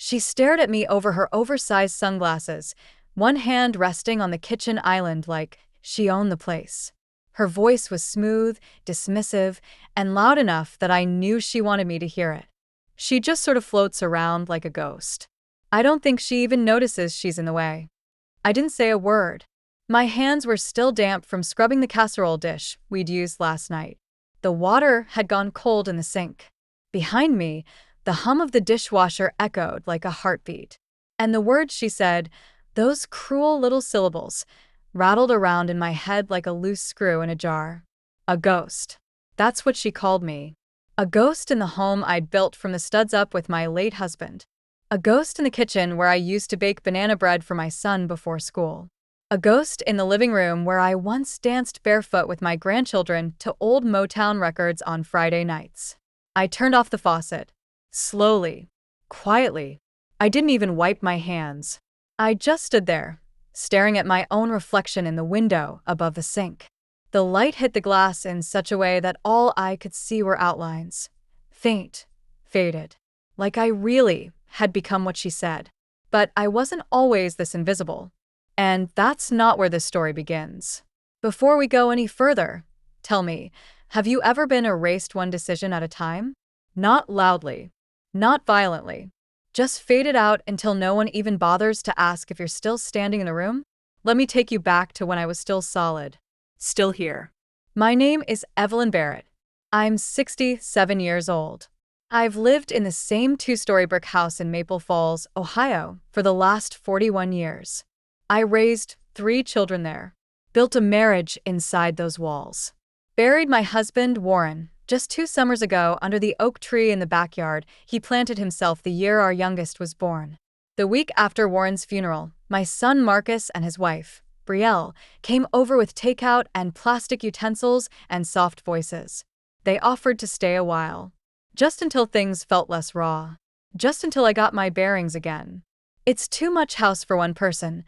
She stared at me over her oversized sunglasses, one hand resting on the kitchen island like she owned the place. Her voice was smooth, dismissive, and loud enough that I knew she wanted me to hear it. She just sort of floats around like a ghost. I don't think she even notices she's in the way. I didn't say a word. My hands were still damp from scrubbing the casserole dish we'd used last night. The water had gone cold in the sink. Behind me, the hum of the dishwasher echoed like a heartbeat. And the words she said, those cruel little syllables, rattled around in my head like a loose screw in a jar. A ghost. That's what she called me. A ghost in the home I'd built from the studs up with my late husband. A ghost in the kitchen where I used to bake banana bread for my son before school. A ghost in the living room where I once danced barefoot with my grandchildren to old Motown records on Friday nights. I turned off the faucet. Slowly. Quietly. I didn't even wipe my hands. I just stood there, staring at my own reflection in the window above the sink. The light hit the glass in such a way that all I could see were outlines. Faint. Faded. Like I really had become what she said. But I wasn't always this invisible. And that's not where this story begins. Before we go any further, tell me, have you ever been erased one decision at a time? Not loudly. Not violently. Just faded out until no one even bothers to ask if you're still standing in the room? Let me take you back to when I was still solid. Still here. My name is Evelyn Barrett. I'm 67 years old. I've lived in the same two-story brick house in Maple Falls, Ohio, for the last 41 years. I raised 3 children there, built a marriage inside those walls. Buried my husband, Warren, just 2 summers ago under the oak tree in the backyard he planted himself the year our youngest was born. The week after Warren's funeral, my son Marcus and his wife, Brielle, came over with takeout and plastic utensils and soft voices. They offered to stay a while. Just until things felt less raw. Just until I got my bearings again. It's too much house for one person,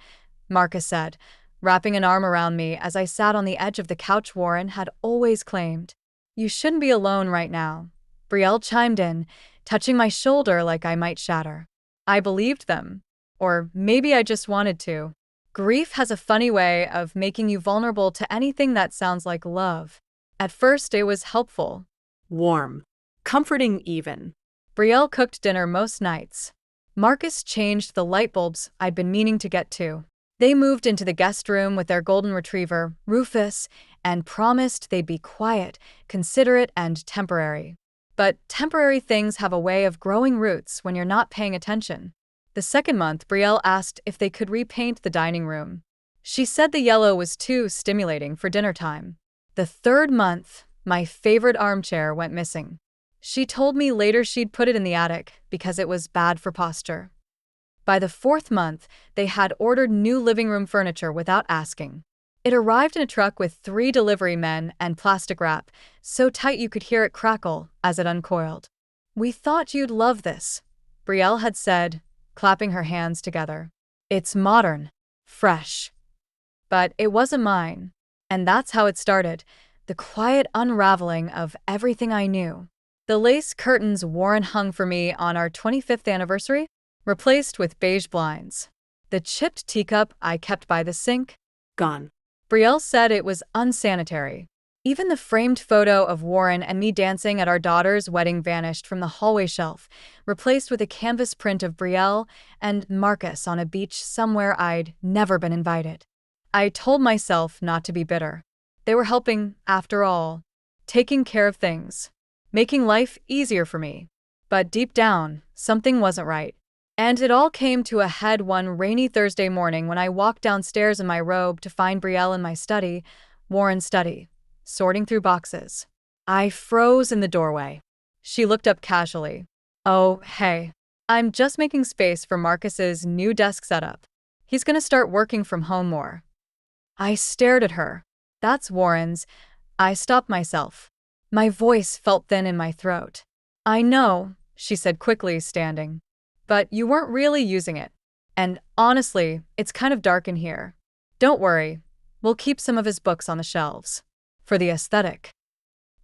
Marcus said, wrapping an arm around me as I sat on the edge of the couch Warren had always claimed. You shouldn't be alone right now. Brielle chimed in, touching my shoulder like I might shatter. I believed them. Or maybe I just wanted to. Grief has a funny way of making you vulnerable to anything that sounds like love. At first it was helpful. Warm. Comforting even. Brielle cooked dinner most nights. Marcus changed the light bulbs I'd been meaning to get to. They moved into the guest room with their golden retriever, Rufus, and promised they'd be quiet, considerate, and temporary. But temporary things have a way of growing roots when you're not paying attention. The second month, Brielle asked if they could repaint the dining room. She said the yellow was too stimulating for dinner time. The third month, my favorite armchair went missing. She told me later she'd put it in the attic because it was bad for posture. By the 4th month, they had ordered new living room furniture without asking. It arrived in a truck with 3 delivery men and plastic wrap, so tight you could hear it crackle as it uncoiled. We thought you'd love this, Brielle had said, clapping her hands together. It's modern, fresh. But it wasn't mine. And that's how it started, the quiet unraveling of everything I knew. The lace curtains Warren hung for me on our 25th anniversary, replaced with beige blinds. The chipped teacup I kept by the sink, gone. Brielle said it was unsanitary. Even the framed photo of Warren and me dancing at our daughter's wedding vanished from the hallway shelf, replaced with a canvas print of Brielle and Marcus on a beach somewhere I'd never been invited. I told myself not to be bitter. They were helping, after all, taking care of things, making life easier for me. But deep down, something wasn't right. And it all came to a head one rainy Thursday morning when I walked downstairs in my robe to find Brielle in my study, Warren's study, sorting through boxes. I froze in the doorway. She looked up casually. Oh, hey. I'm just making space for Marcus's new desk setup. He's gonna start working from home more. I stared at her. That's Warren's. I stopped myself. My voice felt thin in my throat. I know, she said quickly, standing. But you weren't really using it. And honestly, it's kind of dark in here. Don't worry. We'll keep some of his books on the shelves. For the aesthetic.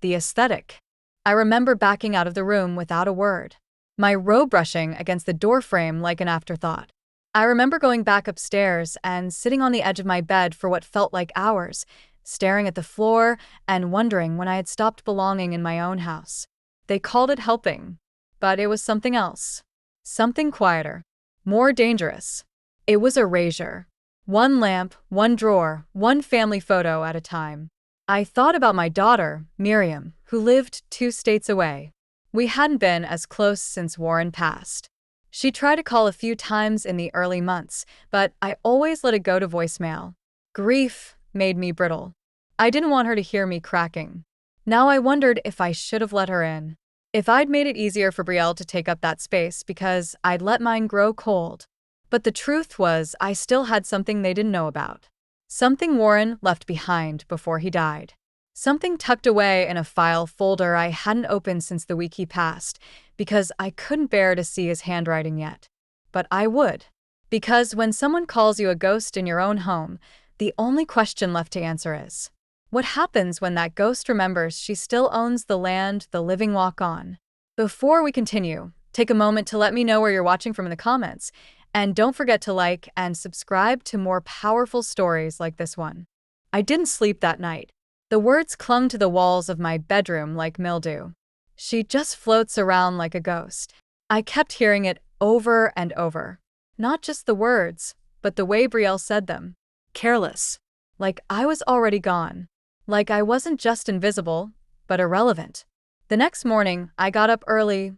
The aesthetic. I remember backing out of the room without a word. my robe brushing against the doorframe like an afterthought. I remember going back upstairs and sitting on the edge of my bed for what felt like hours, staring at the floor and wondering when I had stopped belonging in my own house. They called it helping, but it was something else. Something quieter. More dangerous. It was erasure. One lamp, one drawer, one family photo at a time. I thought about my daughter, Miriam, who lived 2 states away. We hadn't been as close since Warren passed. She tried to call a few times in the early months, but I always let it go to voicemail. Grief made me brittle. I didn't want her to hear me cracking. Now I wondered if I should have let her in. If I'd made it easier for Brielle to take up that space because I'd let mine grow cold. But the truth was, I still had something they didn't know about. Something Warren left behind before he died. Something tucked away in a file folder I hadn't opened since the week he passed, because I couldn't bear to see his handwriting yet. But I would. Because when someone calls you a ghost in your own home, the only question left to answer is, what happens when that ghost remembers she still owns the land the living walk on? Before we continue, take a moment to let me know where you're watching from in the comments, and don't forget to like and subscribe to more powerful stories like this one. I didn't sleep that night. The words clung to the walls of my bedroom like mildew. She just floats around like a ghost. I kept hearing it over and over. Not just the words, but the way Brielle said them. Careless. Like I was already gone. Like I wasn't just invisible, but irrelevant. The next morning, I got up earlier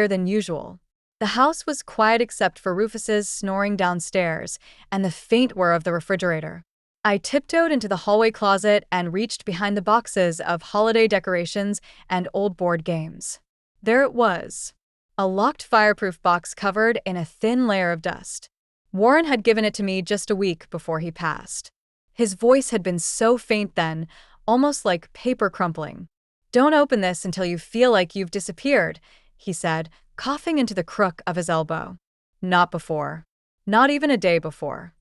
than usual. The house was quiet except for Rufus's snoring downstairs and the faint whir of the refrigerator. I tiptoed into the hallway closet and reached behind the boxes of holiday decorations and old board games. There it was. A locked fireproof box covered in a thin layer of dust. Warren had given it to me just a week before he passed. His voice had been so faint then, almost like paper crumpling. "Don't open this until you feel like you've disappeared," he said, coughing into the crook of his elbow. Not before. Not even a day before.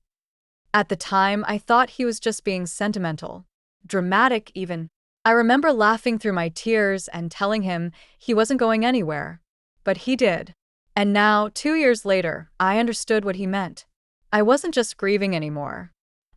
At the time, I thought he was just being sentimental. Dramatic, even. I remember laughing through my tears and telling him he wasn't going anywhere. But he did. And now, 2 years later, I understood what he meant. I wasn't just grieving anymore.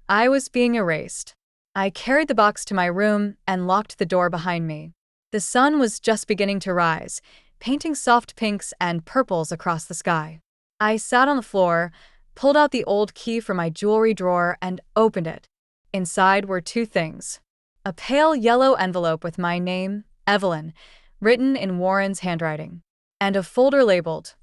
I was being erased. I carried the box to my room and locked the door behind me. The sun was just beginning to rise, painting soft pinks and purples across the sky. I sat on the floor, pulled out the old key from my jewelry drawer, and opened it. Inside were 2 things. A pale yellow envelope with my name, Evelyn, written in Warren's handwriting, and a folder labeled,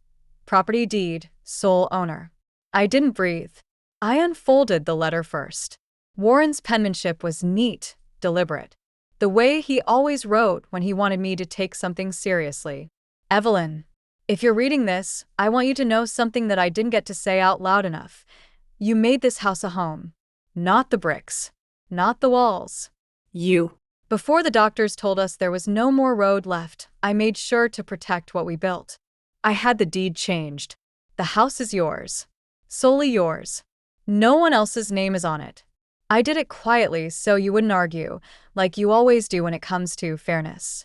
Property Deed, Sole Owner. I didn't breathe. I unfolded the letter first. Warren's penmanship was neat, deliberate. The way he always wrote when he wanted me to take something seriously. Evelyn, if you're reading this, I want you to know something that I didn't get to say out loud enough. You made this house a home. Not the bricks. Not the walls. You. Before the doctors told us there was no more road left, I made sure to protect what we built. I had the deed changed. The house is yours. Solely yours. No one else's name is on it. I did it quietly so you wouldn't argue, like you always do when it comes to fairness.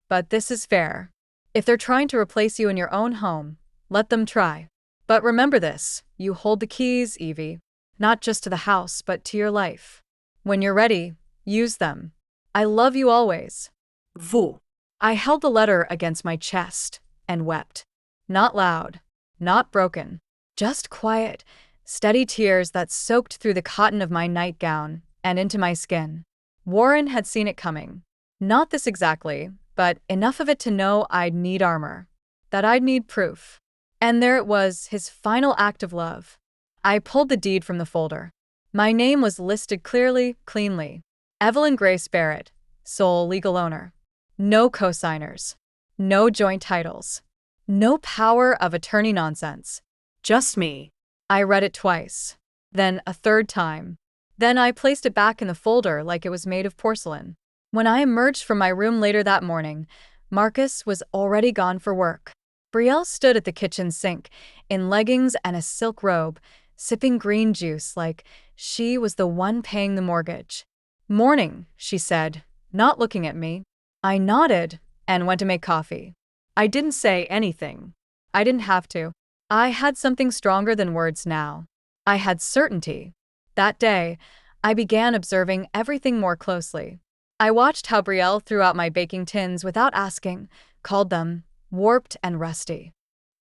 But this is fair. If they're trying to replace you in your own home, let them try. But remember this, you hold the keys, Evie. Not just to the house, but to your life. When you're ready, use them. I love you always. Vous. I held the letter against my chest and wept. Not loud, not broken, just quiet, steady tears that soaked through the cotton of my nightgown and into my skin. Warren had seen it coming. Not this exactly, but enough of it to know I'd need armor. That I'd need proof. And there it was, his final act of love. I pulled the deed from the folder. My name was listed clearly, cleanly. Evelyn Grace Barrett, sole legal owner. No co-signers. No joint titles. No power of attorney nonsense. Just me. I read it twice. Then a third time. Then I placed it back in the folder like it was made of porcelain. When I emerged from my room later that morning, Marcus was already gone for work. Brielle stood at the kitchen sink, in leggings and a silk robe, sipping green juice like she was the one paying the mortgage. "Morning," she said, not looking at me. I nodded and went to make coffee. I didn't say anything. I didn't have to. I had something stronger than words now. I had certainty. That day, I began observing everything more closely. I watched how Brielle threw out my baking tins without asking, called them warped and rusty.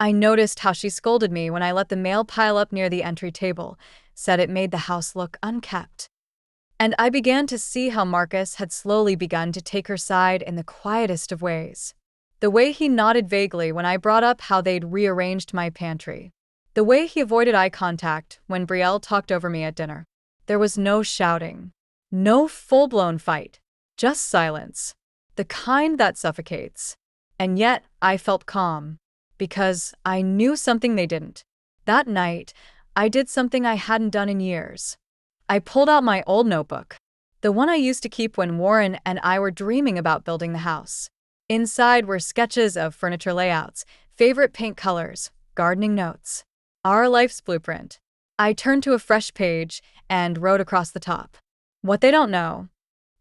I noticed how she scolded me when I let the mail pile up near the entry table, said it made the house look unkept. And I began to see how Marcus had slowly begun to take her side in the quietest of ways. The way he nodded vaguely when I brought up how they'd rearranged my pantry. The way he avoided eye contact when Brielle talked over me at dinner. There was no shouting. No full-blown fight. Just silence. The kind that suffocates. And yet, I felt calm. Because I knew something they didn't. That night, I did something I hadn't done in years. I pulled out my old notebook. The one I used to keep when Warren and I were dreaming about building the house. Inside were sketches of furniture layouts, favorite paint colors, gardening notes. Our life's blueprint. I turned to a fresh page and wrote across the top. What they don't know.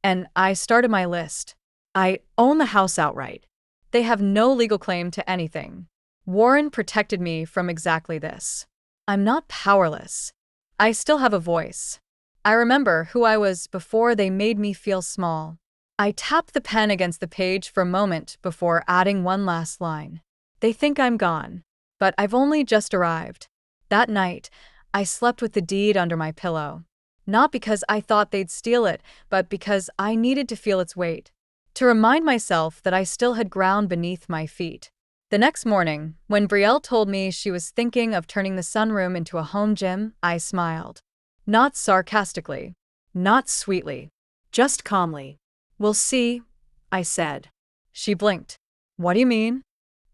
And I started my list. I own the house outright. They have no legal claim to anything. Warren protected me from exactly this. I'm not powerless. I still have a voice. I remember who I was before they made me feel small. I tapped the pen against the page for a moment before adding one last line. They think I'm gone, but I've only just arrived. That night, I slept with the deed under my pillow. Not because I thought they'd steal it, but because I needed to feel its weight. To remind myself that I still had ground beneath my feet. The next morning, when Brielle told me she was thinking of turning the sunroom into a home gym, I smiled. Not sarcastically. Not sweetly. Just calmly. We'll see, I said. She blinked. What do you mean?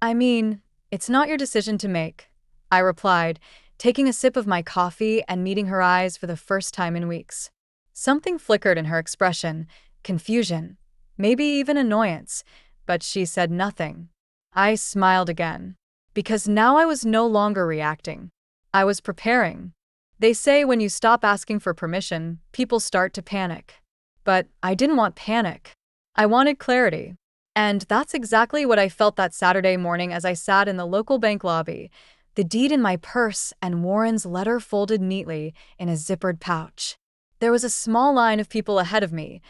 I mean, it's not your decision to make, I replied, taking a sip of my coffee and meeting her eyes for the first time in weeks. Something flickered in her expression, confusion, maybe even annoyance, but she said nothing. I smiled again, because now I was no longer reacting. I was preparing. They say when you stop asking for permission, people start to panic. But I didn't want panic. I wanted clarity. And that's exactly what I felt that Saturday morning as I sat in the local bank lobby, the deed in my purse and Warren's letter folded neatly in a zippered pouch. There was a small line of people ahead of me,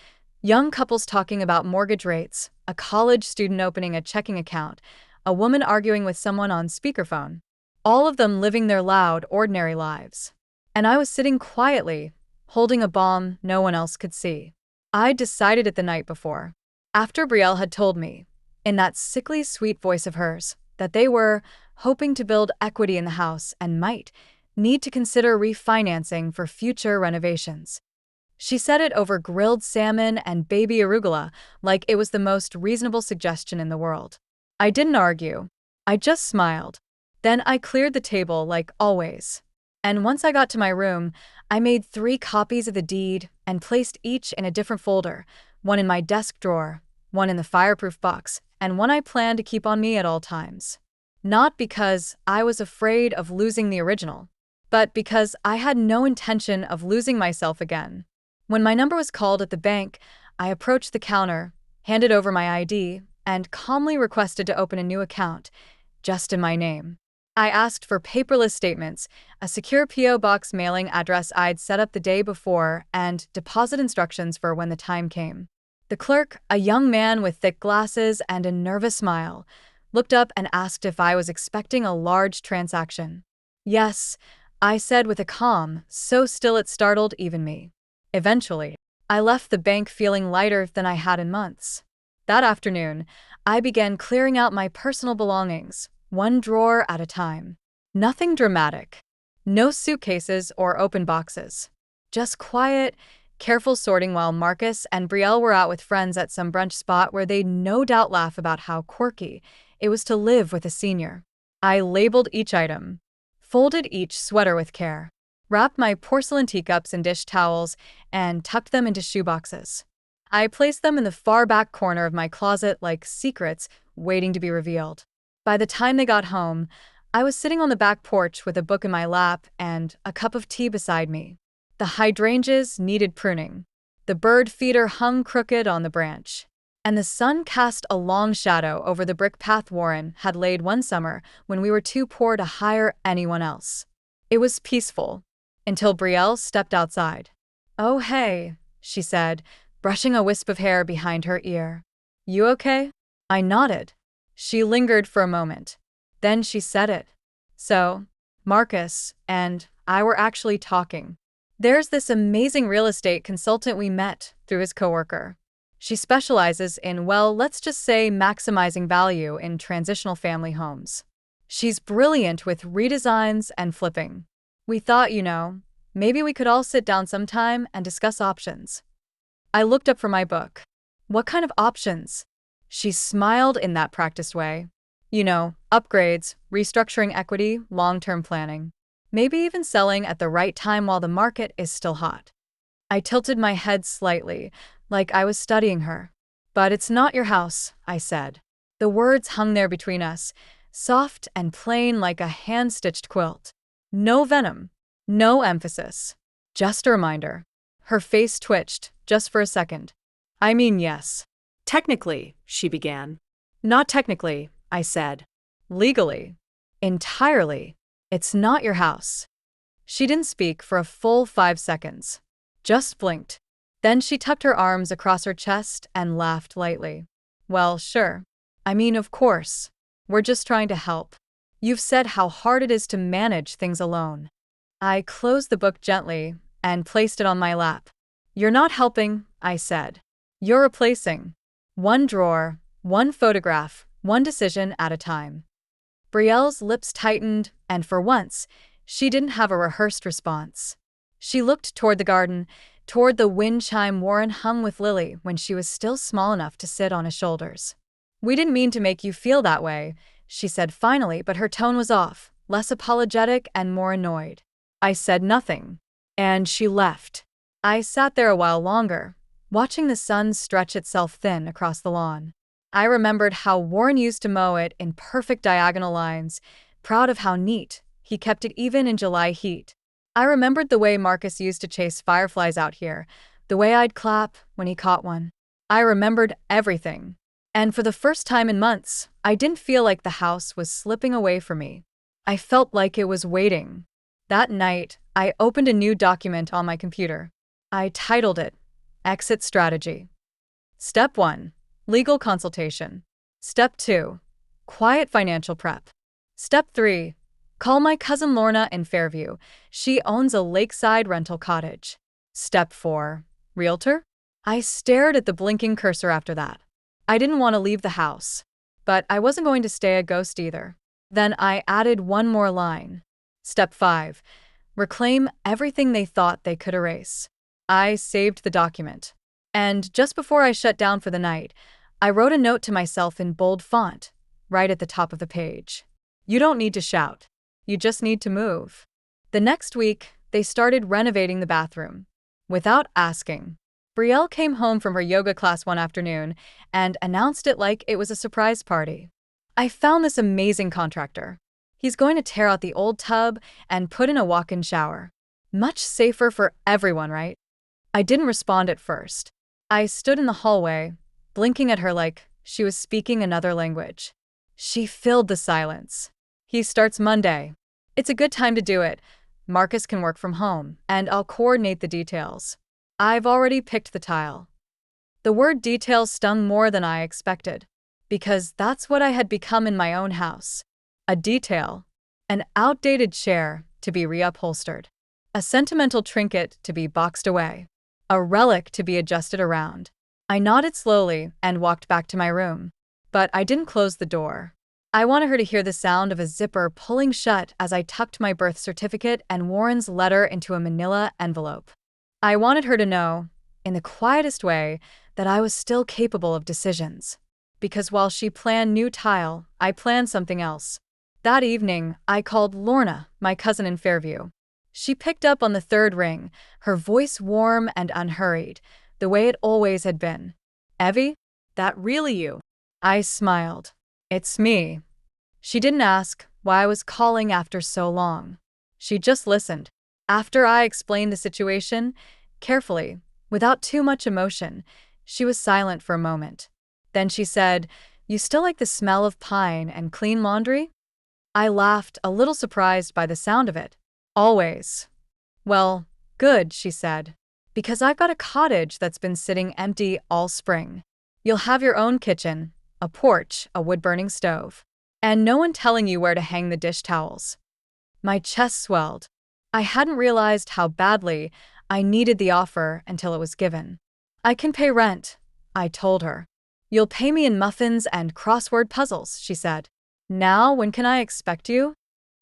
young couples talking about mortgage rates, a college student opening a checking account, a woman arguing with someone on speakerphone. All of them living their loud, ordinary lives. And I was sitting quietly, holding a bomb no one else could see. I'd decided it the night before. After Brielle had told me, in that sickly sweet voice of hers, that they were hoping to build equity in the house and might need to consider refinancing for future renovations. She said it over grilled salmon and baby arugula like it was the most reasonable suggestion in the world. I didn't argue. I just smiled. Then I cleared the table like always. And once I got to my room, I made 3 copies of the deed and placed each in a different folder, one in my desk drawer, one in the fireproof box, and one I planned to keep on me at all times. Not because I was afraid of losing the original, but because I had no intention of losing myself again. When my number was called at the bank, I approached the counter, handed over my ID, and calmly requested to open a new account, just in my name. I asked for paperless statements, a secure P.O. box mailing address I'd set up the day before, and deposit instructions for when the time came. The clerk, a young man with thick glasses and a nervous smile, looked up and asked if I was expecting a large transaction. Yes, I said with a calm, so still it startled even me. Eventually, I left the bank feeling lighter than I had in months. That afternoon, I began clearing out my personal belongings, one drawer at a time. Nothing dramatic. No suitcases or open boxes. Just quiet, careful sorting while Marcus and Brielle were out with friends at some brunch spot where they'd no doubt laugh about how quirky it was to live with a senior. I labeled each item, folded each sweater with care, wrapped my porcelain teacups in dish towels, and tucked them into shoeboxes. I placed them in the far back corner of my closet like secrets waiting to be revealed. By the time they got home, I was sitting on the back porch with a book in my lap and a cup of tea beside me. The hydrangeas needed pruning. The bird feeder hung crooked on the branch. and the sun cast a long shadow over the brick path Warren had laid one summer when we were too poor to hire anyone else. It was peaceful, until Brielle stepped outside. "Oh hey," she said, brushing a wisp of hair behind her ear. "You okay?" I nodded. She lingered for a moment. Then she said it. "So, Marcus and I were actually talking. There's this amazing real estate consultant we met through his coworker. She specializes in, well, let's just say maximizing value in transitional family homes. She's brilliant with redesigns and flipping. We thought, maybe we could all sit down sometime and discuss options." I looked up from my book. "What kind of options?" She smiled in that practiced way. Upgrades, restructuring equity, long-term planning. Maybe even selling at the right time while the market is still hot. I tilted my head slightly, like I was studying her. "But it's not your house," I said. The words hung there between us, soft and plain like a hand-stitched quilt. No venom, no emphasis. Just a reminder. Her face twitched, just for a second. "I mean, yes." "Technically," she began. "Not technically," I said. "Legally. Entirely. It's not your house." She didn't speak for a full 5 seconds. Just blinked. Then she tucked her arms across her chest and laughed lightly. "Well, sure. I mean, of course. We're just trying to help. You've said how hard it is to manage things alone." I closed the book gently and placed it on my lap. "You're not helping," I said. "You're replacing. One drawer, one photograph, one decision at a time." Brielle's lips tightened, and for once, she didn't have a rehearsed response. She looked toward the garden, toward the wind chime Warren hung with Lily when she was still small enough to sit on his shoulders. "We didn't mean to make you feel that way," she said finally, but her tone was off, less apologetic and more annoyed. I said nothing, and she left. I sat there a while longer, watching the sun stretch itself thin across the lawn. I remembered how Warren used to mow it in perfect diagonal lines, proud of how neat he kept it even in July heat. I remembered the way Marcus used to chase fireflies out here, the way I'd clap when he caught one. I remembered everything. And for the first time in months, I didn't feel like the house was slipping away from me. I felt like it was waiting. That night, I opened a new document on my computer. I titled it, Exit Strategy. Step 1. Legal consultation. Step 2. Quiet financial prep. Step 3. Call my cousin Lorna in Fairview. She owns a lakeside rental cottage. Step 4. Realtor? I stared at the blinking cursor after that. I didn't want to leave the house, but I wasn't going to stay a ghost either. Then I added one more line. Step 5. Reclaim everything they thought they could erase. I saved the document. And just before I shut down for the night, I wrote a note to myself in bold font, right at the top of the page. You don't need to shout. You just need to move. The next week, they started renovating the bathroom. Without asking. Brielle came home from her yoga class one afternoon and announced it like it was a surprise party. "I found this amazing contractor. He's going to tear out the old tub and put in a walk-in shower. Much safer for everyone, right?" I didn't respond at first. I stood in the hallway, blinking at her like she was speaking another language. She filled the silence. "He starts Monday. It's a good time to do it. Marcus can work from home, and I'll coordinate the details. I've already picked the tile." The word details stung more than I expected, because that's what I had become in my own house. A detail. An outdated chair to be reupholstered. A sentimental trinket to be boxed away. A relic to be adjusted around. I nodded slowly and walked back to my room. But I didn't close the door. I wanted her to hear the sound of a zipper pulling shut as I tucked my birth certificate and Warren's letter into a manila envelope. I wanted her to know, in the quietest way, that I was still capable of decisions. Because while she planned new tile, I planned something else. That evening, I called Lorna, my cousin in Fairview. She picked up on the third ring, her voice warm and unhurried, the way it always had been. "Evie? That really you?" I smiled. "It's me." She didn't ask why I was calling after so long. She just listened. After I explained the situation, carefully, without too much emotion, she was silent for a moment. Then she said, "You still like the smell of pine and clean laundry?" I laughed, a little surprised by the sound of it. "Always." "Well, good," she said. "Because I've got a cottage that's been sitting empty all spring. You'll have your own kitchen, a porch, a wood-burning stove, and no one telling you where to hang the dish towels." My chest swelled. I hadn't realized how badly I needed the offer until it was given. "I can pay rent," I told her. "You'll pay me in muffins and crossword puzzles," she said. "Now, when can I expect you?"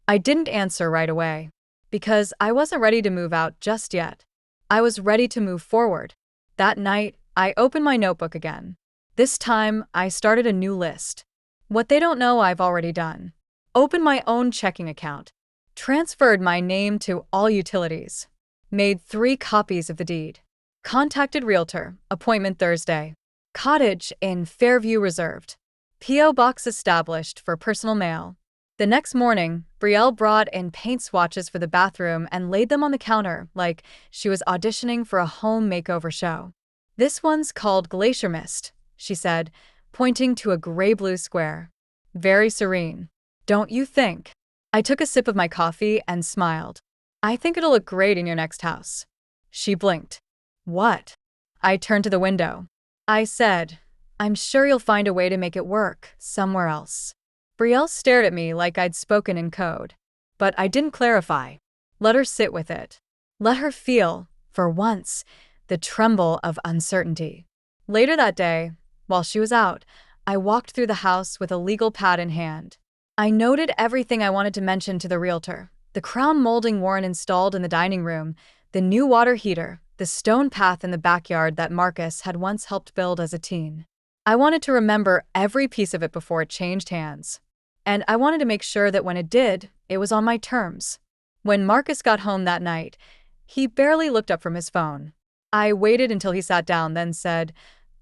I didn't answer right away, because I wasn't ready to move out just yet. I was ready to move forward. That night, I opened my notebook again. This time, I started a new list. What they don't know I've already done. Opened my own checking account. Transferred my name to all utilities. Made 3 copies of the deed. Contacted realtor, appointment Thursday. Cottage in Fairview reserved. P.O. box established for personal mail. The next morning, Brielle brought in paint swatches for the bathroom and laid them on the counter like she was auditioning for a home makeover show. "This one's called Glacier Mist," she said, pointing to a gray-blue square. "Very serene. Don't you think?" I took a sip of my coffee and smiled. "I think it'll look great in your next house." She blinked. "What?" I turned to the window. I said, "I'm sure you'll find a way to make it work somewhere else." Brielle stared at me like I'd spoken in code. But I didn't clarify. Let her sit with it. Let her feel, for once, the tremble of uncertainty. Later that day, while she was out, I walked through the house with a legal pad in hand. I noted everything I wanted to mention to the realtor. The crown molding Warren installed in the dining room, the new water heater, the stone path in the backyard that Marcus had once helped build as a teen. I wanted to remember every piece of it before it changed hands. And I wanted to make sure that when it did, it was on my terms. When Marcus got home that night, he barely looked up from his phone. I waited until he sat down, then said,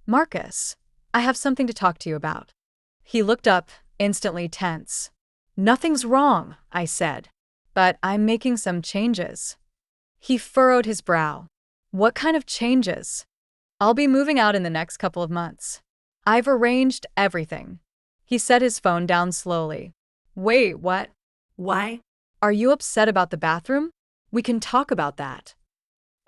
"Marcus, I have something to talk to you about." He looked up, instantly tense. "Nothing's wrong," I said. "But I'm making some changes." He furrowed his brow. "What kind of changes?" "I'll be moving out in the next couple of months. I've arranged everything." He set his phone down slowly. "Wait, what? Why? Are you upset about the bathroom? We can talk about that."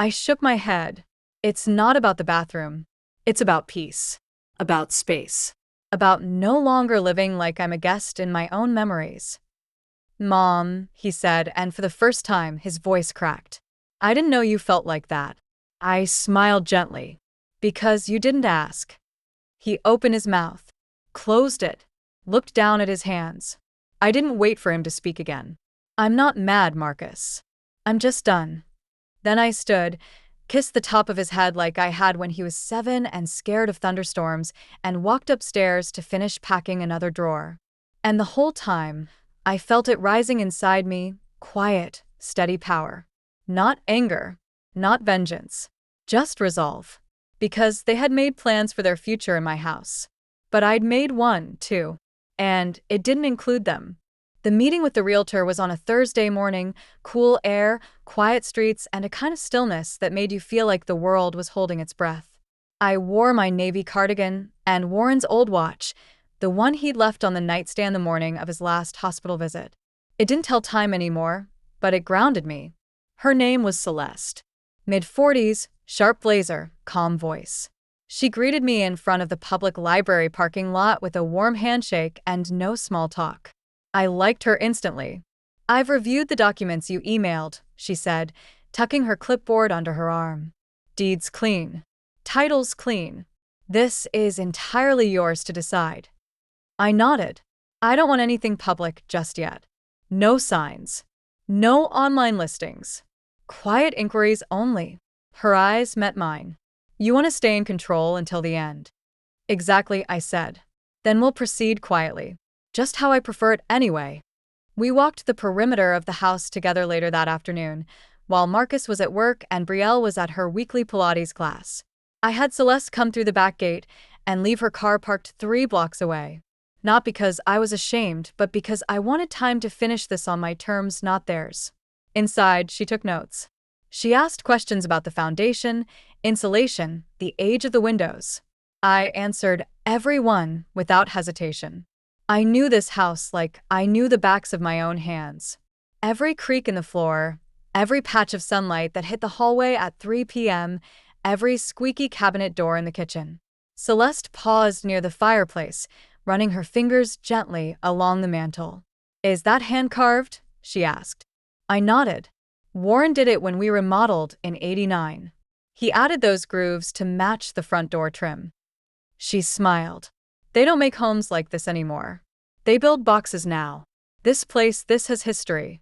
I shook my head. "It's not about the bathroom. It's about peace. About space. About no longer living like I'm a guest in my own memories." "Mom," he said, and for the first time, his voice cracked. "I didn't know you felt like that." I smiled gently. "Because you didn't ask." He opened his mouth, closed it, looked down at his hands. I didn't wait for him to speak again. "I'm not mad, Marcus. I'm just done." Then I stood, kissed the top of his head like I had when he was 7 and scared of thunderstorms, and walked upstairs to finish packing another drawer. And the whole time, I felt it rising inside me, quiet, steady power. Not anger, not vengeance, just resolve. Because they had made plans for their future in my house. But I'd made one, too. And it didn't include them. The meeting with the realtor was on a Thursday morning, cool air, quiet streets, and a kind of stillness that made you feel like the world was holding its breath. I wore my navy cardigan and Warren's old watch, the one he'd left on the nightstand the morning of his last hospital visit. It didn't tell time anymore, but it grounded me. Her name was Celeste. Mid-40s, sharp blazer, calm voice. She greeted me in front of the public library parking lot with a warm handshake and no small talk. I liked her instantly. "I've reviewed the documents you emailed," she said, tucking her clipboard under her arm. "Deeds clean. Titles clean. This is entirely yours to decide." I nodded. "I don't want anything public just yet. No signs. No online listings. Quiet inquiries only." Her eyes met mine. "You want to stay in control until the end." "Exactly," I said. "Then we'll proceed quietly. Just how I prefer it anyway." We walked the perimeter of the house together later that afternoon, while Marcus was at work and Brielle was at her weekly Pilates class. I had Celeste come through the back gate and leave her car parked 3 blocks away. Not because I was ashamed, but because I wanted time to finish this on my terms, not theirs. Inside, she took notes. She asked questions about the foundation, insulation, the age of the windows. I answered every one without hesitation. I knew this house like I knew the backs of my own hands. Every creak in the floor, every patch of sunlight that hit the hallway at 3 p.m., every squeaky cabinet door in the kitchen. Celeste paused near the fireplace, running her fingers gently along the mantel. "Is that hand-carved?" she asked. I nodded. "Warren did it when we remodeled in '89. He added those grooves to match the front door trim." She smiled. "They don't make homes like this anymore. They build boxes now. This has history."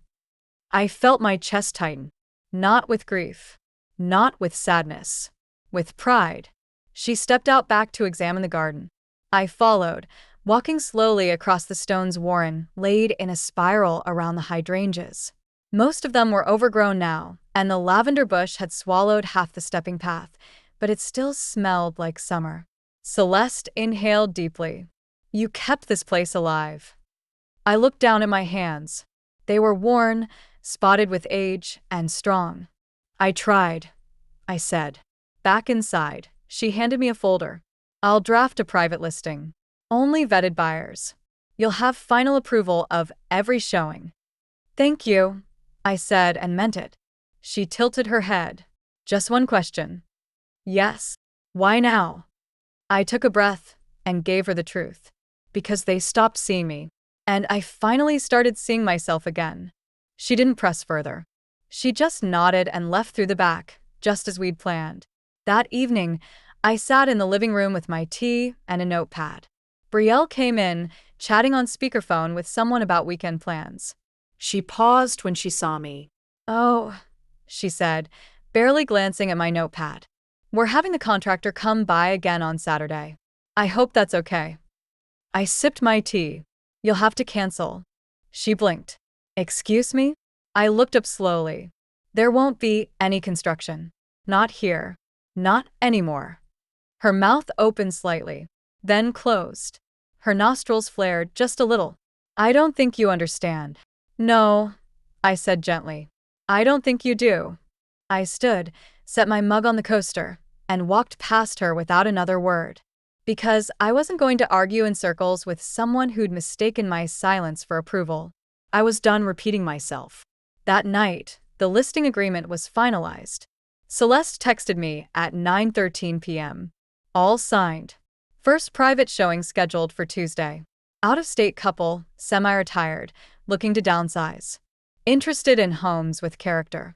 I felt my chest tighten. Not with grief. Not with sadness. With pride. She stepped out back to examine the garden. I followed, walking slowly across the stones Warren laid in a spiral around the hydrangeas. Most of them were overgrown now, and the lavender bush had swallowed half the stepping path, but it still smelled like summer. Celeste inhaled deeply. "You kept this place alive." I looked down at my hands. They were worn, spotted with age, and strong. "I tried," I said. Back inside, she handed me a folder. "I'll draft a private listing. Only vetted buyers. You'll have final approval of every showing." "Thank you," I said and meant it. She tilted her head. "Just one question." "Yes." "Why now?" I took a breath and gave her the truth. "Because they stopped seeing me, and I finally started seeing myself again." She didn't press further. She just nodded and left through the back, just as we'd planned. That evening, I sat in the living room with my tea and a notepad. Brielle came in, chatting on speakerphone with someone about weekend plans. She paused when she saw me. "Oh," she said, barely glancing at my notepad. "We're having the contractor come by again on Saturday. I hope that's okay." I sipped my tea. "You'll have to cancel." She blinked. "Excuse me?" I looked up slowly. "There won't be any construction. Not here. Not anymore." Her mouth opened slightly, then closed. Her nostrils flared just a little. "I don't think you understand." "No," I said gently. "I don't think you do." I stood, set my mug on the coaster, and walked past her without another word. Because I wasn't going to argue in circles with someone who'd mistaken my silence for approval. I was done repeating myself. That night, the listing agreement was finalized. Celeste texted me at 9:13 p.m. All signed. First private showing scheduled for Tuesday. Out-of-state couple, semi-retired, looking to downsize. Interested in homes with character.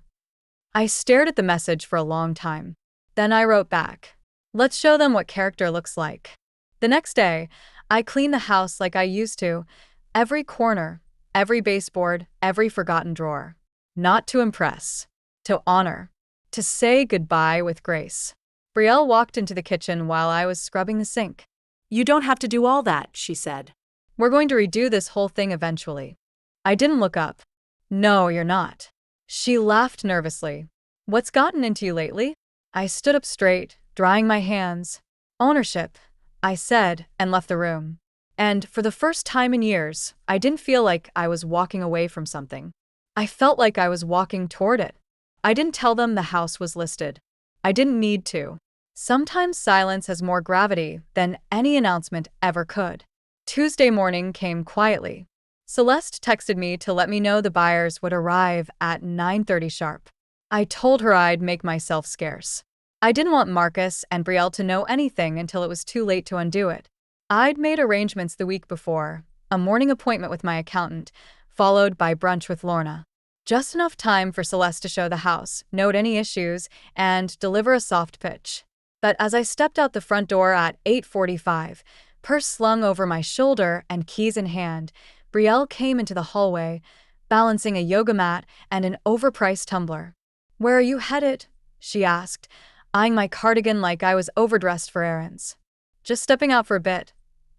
I stared at the message for a long time. Then I wrote back. "Let's show them what character looks like." The next day, I cleaned the house like I used to. Every corner, every baseboard, every forgotten drawer. Not to impress. To honor. To say goodbye with grace. Brielle walked into the kitchen while I was scrubbing the sink. "You don't have to do all that," she said. "We're going to redo this whole thing eventually." I didn't look up. "No, you're not." She laughed nervously. "What's gotten into you lately?" I stood up straight, drying my hands. "Ownership," I said, and left the room. And for the first time in years, I didn't feel like I was walking away from something. I felt like I was walking toward it. I didn't tell them the house was listed. I didn't need to. Sometimes silence has more gravity than any announcement ever could. Tuesday morning came quietly. Celeste texted me to let me know the buyers would arrive at 9:30 sharp. I told her I'd make myself scarce. I didn't want Marcus and Brielle to know anything until it was too late to undo it. I'd made arrangements the week before, a morning appointment with my accountant, followed by brunch with Lorna. Just enough time for Celeste to show the house, note any issues, and deliver a soft pitch. But as I stepped out the front door at 8:45, purse slung over my shoulder and keys in hand, Brielle came into the hallway, balancing a yoga mat and an overpriced tumbler. "Where are you headed?" she asked, eyeing my cardigan like I was overdressed for errands. "Just stepping out for a bit,"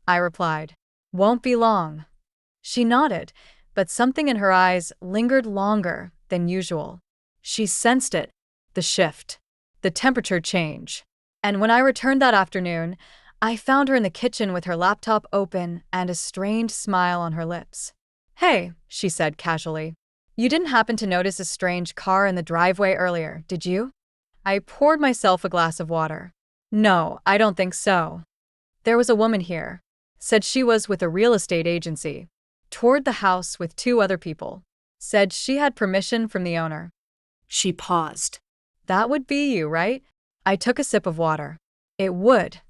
I replied. "Won't be long." She nodded, but something in her eyes lingered longer than usual. She sensed it, the shift, the temperature change. And when I returned that afternoon, I found her in the kitchen with her laptop open and a strained smile on her lips. "Hey," she said casually. "You didn't happen to notice a strange car in the driveway earlier, did you?" I poured myself a glass of water. "No, I don't think so." There was a woman here. Said she was with a real estate agency. Toured the house with two other people. Said she had permission from the owner. She paused. That would be you, right? I took a sip of water. It would.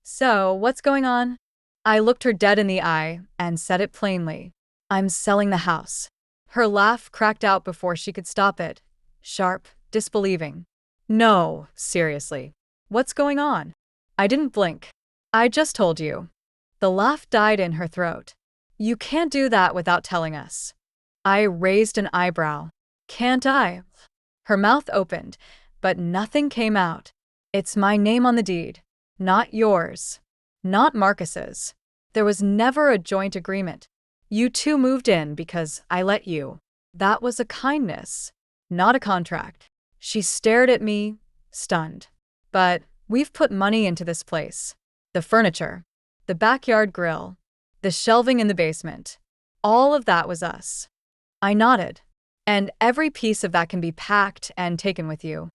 So, what's going on? I looked her dead in the eye and said it plainly. I'm selling the house. Her laugh cracked out before she could stop it. Sharp, disbelieving. No, seriously. What's going on? I didn't blink. I just told you. The laugh died in her throat. You can't do that without telling us. I raised an eyebrow. Can't I? Her mouth opened, but nothing came out. It's my name on the deed, not yours, not Marcus's. There was never a joint agreement. You two moved in because I let you. That was a kindness, not a contract. She stared at me, stunned. But we've put money into this place. The furniture, the backyard grill, the shelving in the basement. All of that was us. I nodded. And every piece of that can be packed and taken with you.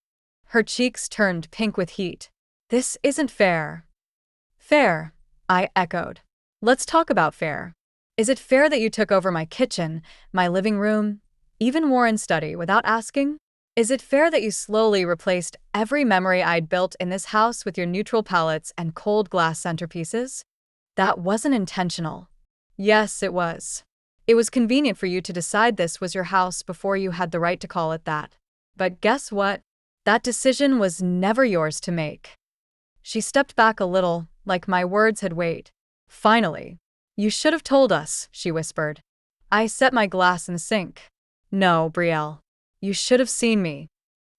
Her cheeks turned pink with heat. This isn't fair. Fair, I echoed. Let's talk about fair. Is it fair that you took over my kitchen, my living room, even Warren's study without asking? Is it fair that you slowly replaced every memory I'd built in this house with your neutral palettes and cold glass centerpieces? That wasn't intentional. Yes, it was. It was convenient for you to decide this was your house before you had the right to call it that. But guess what? That decision was never yours to make. She stepped back a little, like my words had weight. Finally. You should have told us, she whispered. I set my glass in the sink. No, Brielle. You should have seen me.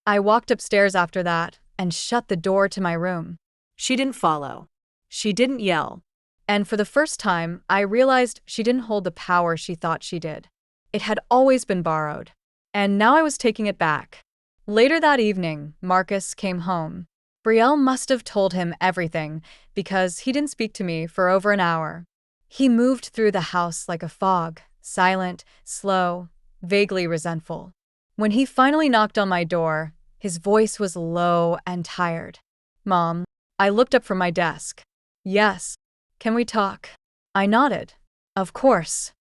I walked upstairs after that and shut the door to my room. She didn't follow. She didn't yell. And for the first time, I realized she didn't hold the power she thought she did. It had always been borrowed. And now I was taking it back. Later that evening, Marcus came home. Brielle must have told him everything because he didn't speak to me for over an hour. He moved through the house like a fog, silent, slow, vaguely resentful. When he finally knocked on my door, his voice was low and tired. Mom, I looked up from my desk. Yes. Can we talk? I nodded. Of course.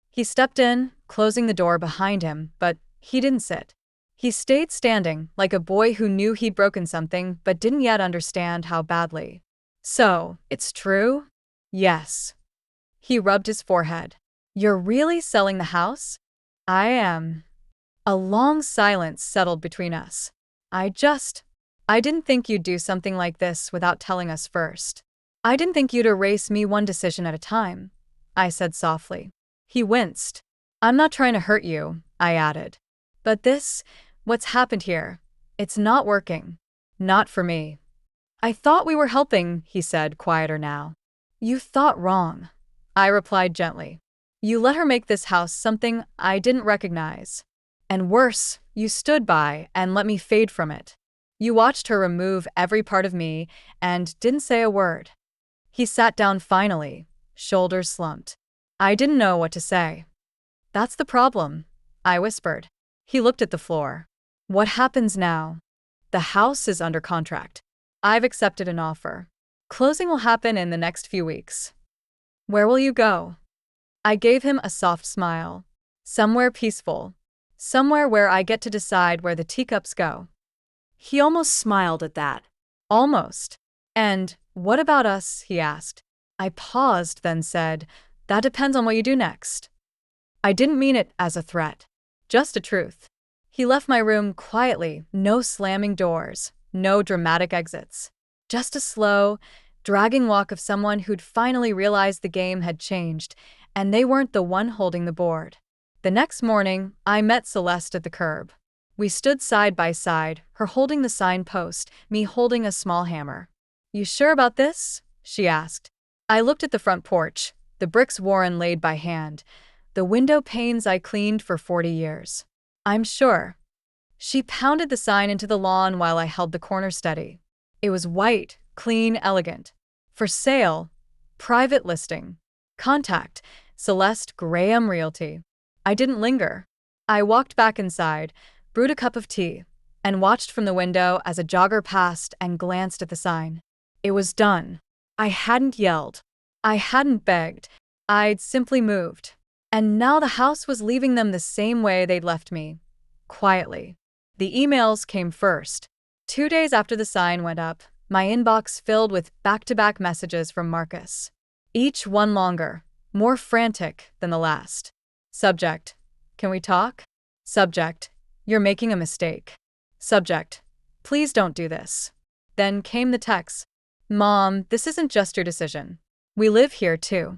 He stepped in, closing the door behind him, but he didn't sit. He stayed standing, like a boy who knew he'd broken something but didn't yet understand how badly. So, it's true? Yes. He rubbed his forehead. You're really selling the house? I am. A long silence settled between us. I didn't think you'd do something like this without telling us first. I didn't think you'd erase me one decision at a time, I said softly. He winced. I'm not trying to hurt you, I added. But what's happened here, it's not working. Not for me. I thought we were helping, he said, quieter now. You thought wrong, I replied gently. You let her make this house something I didn't recognize. And worse, you stood by and let me fade from it. You watched her remove every part of me and didn't say a word. He sat down finally, shoulders slumped. I didn't know what to say. That's the problem, I whispered. He looked at the floor. What happens now? The house is under contract. I've accepted an offer. Closing will happen in the next few weeks. Where will you go? I gave him a soft smile. Somewhere peaceful. Somewhere where I get to decide where the teacups go. He almost smiled at that. Almost. And what about us? He asked. I paused, then said, that depends on what you do next. I didn't mean it as a threat. Just a truth. He left my room quietly, no slamming doors, no dramatic exits. Just a slow, dragging walk of someone who'd finally realized the game had changed, and they weren't the one holding the board. The next morning, I met Celeste at the curb. We stood side by side, her holding the signpost, me holding a small hammer. You sure about this? She asked. I looked at the front porch, the bricks Warren laid by hand, the window panes I cleaned for 40 years. I'm sure. She pounded the sign into the lawn while I held the corner steady. It was white, clean, elegant. For sale. Private listing. Contact. Celeste Graham Realty. I didn't linger. I walked back inside, brewed a cup of tea, and watched from the window as a jogger passed and glanced at the sign. It was done. I hadn't yelled. I hadn't begged. I'd simply moved. And now the house was leaving them the same way they'd left me. Quietly. The emails came first. 2 days after the sign went up, my inbox filled with back-to-back messages from Marcus. Each one longer, more frantic than the last. Subject: Can we talk? Subject: You're making a mistake. Subject: Please don't do this. Then came the text: Mom, this isn't just your decision. We live here too.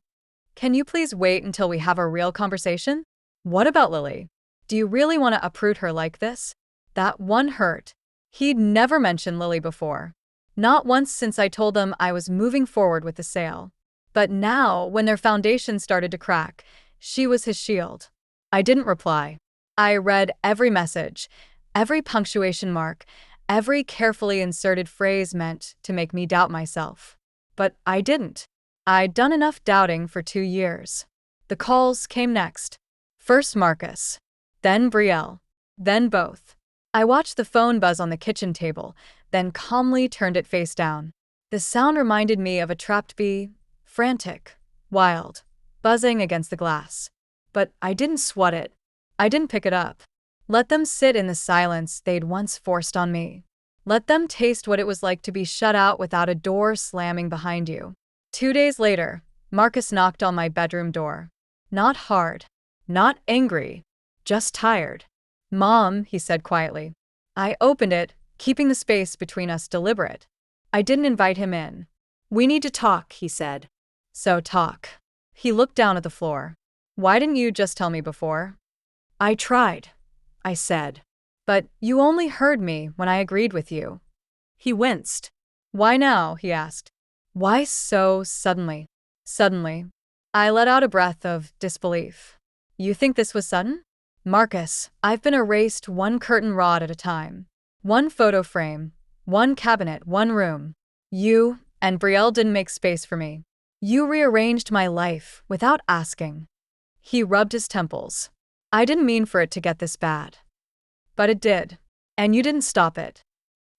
Can you please wait until we have a real conversation? What about Lily? Do you really want to uproot her like this? That one hurt. He'd never mentioned Lily before. Not once since I told them I was moving forward with the sale. But now, when their foundation started to crack, she was his shield. I didn't reply. I read every message, every punctuation mark, every carefully inserted phrase meant to make me doubt myself. But I didn't. I'd done enough doubting for 2 years. The calls came next. First Marcus, then Brielle, then both. I watched the phone buzz on the kitchen table, then calmly turned it face down. The sound reminded me of a trapped bee, frantic, wild, buzzing against the glass. But I didn't swat it. I didn't pick it up. Let them sit in the silence they'd once forced on me. Let them taste what it was like to be shut out without a door slamming behind you. 2 days later, Marcus knocked on my bedroom door. Not hard, not angry, just tired. Mom, he said quietly. I opened it, keeping the space between us deliberate. I didn't invite him in. We need to talk, he said. So talk. He looked down at the floor. Why didn't you just tell me before? I tried, I said. But you only heard me when I agreed with you. He winced. Why now? He asked. Why so suddenly? Suddenly. I let out a breath of disbelief. You think this was sudden? Marcus, I've been erased one curtain rod at a time. One photo frame, one cabinet, one room. You and Brielle didn't make space for me. You rearranged my life without asking. He rubbed his temples. I didn't mean for it to get this bad. But it did. And you didn't stop it.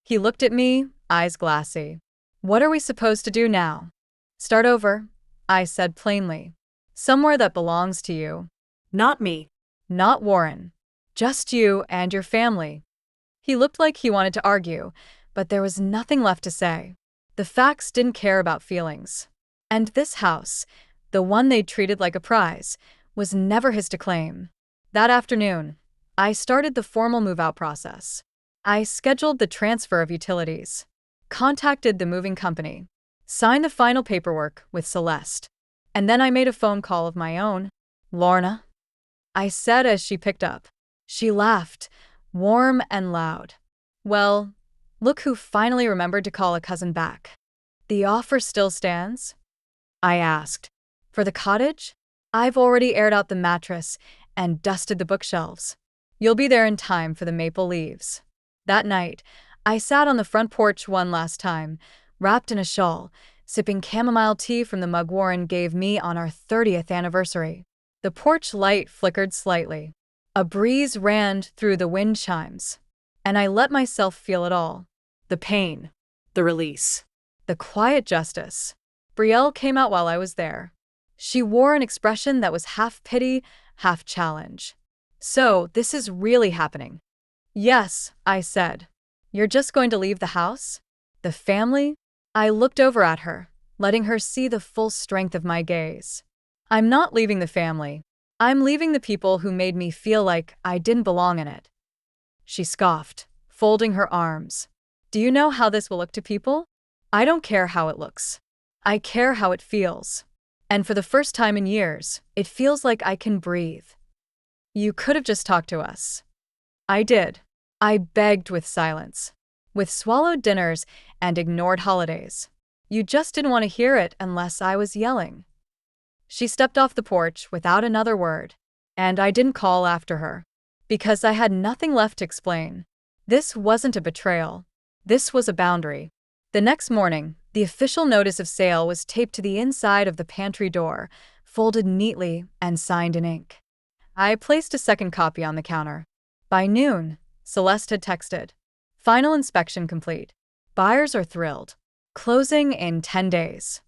He looked at me, eyes glassy. What are we supposed to do now? Start over, I said plainly. Somewhere that belongs to you. Not me. Not Warren. Just you and your family. He looked like he wanted to argue, but there was nothing left to say. The facts didn't care about feelings. And this house, the one they'd treated like a prize, was never his to claim. That afternoon, I started the formal move-out process. I scheduled the transfer of utilities, contacted the moving company, signed the final paperwork with Celeste, and then I made a phone call of my own. Lorna, I said as she picked up. She laughed, warm and loud. Well, look who finally remembered to call a cousin back. The offer still stands? I asked. For the cottage? I've already aired out the mattress and dusted the bookshelves. You'll be there in time for the maple leaves. That night, I sat on the front porch one last time, wrapped in a shawl, sipping chamomile tea from the mug Warren gave me on our 30th anniversary. The porch light flickered slightly. A breeze ran through the wind chimes. And I let myself feel it all. The pain. The release. The quiet justice. Brielle came out while I was there. She wore an expression that was half pity, half challenge. So, this is really happening. Yes, I said. You're just going to leave the house? The family? I looked over at her, letting her see the full strength of my gaze. I'm not leaving the family. I'm leaving the people who made me feel like I didn't belong in it. She scoffed, folding her arms. Do you know how this will look to people? I don't care how it looks. I care how it feels. And for the first time in years, it feels like I can breathe. You could have just talked to us. I did. I begged with silence, with swallowed dinners and ignored holidays. You just didn't want to hear it unless I was yelling. She stepped off the porch without another word, and I didn't call after her, because I had nothing left to explain. This wasn't a betrayal. This was a boundary. The next morning, the official notice of sale was taped to the inside of the pantry door, folded neatly and signed in ink. I placed a second copy on the counter. By noon, Celeste had texted. Final inspection complete. Buyers are thrilled. Closing in 10 days.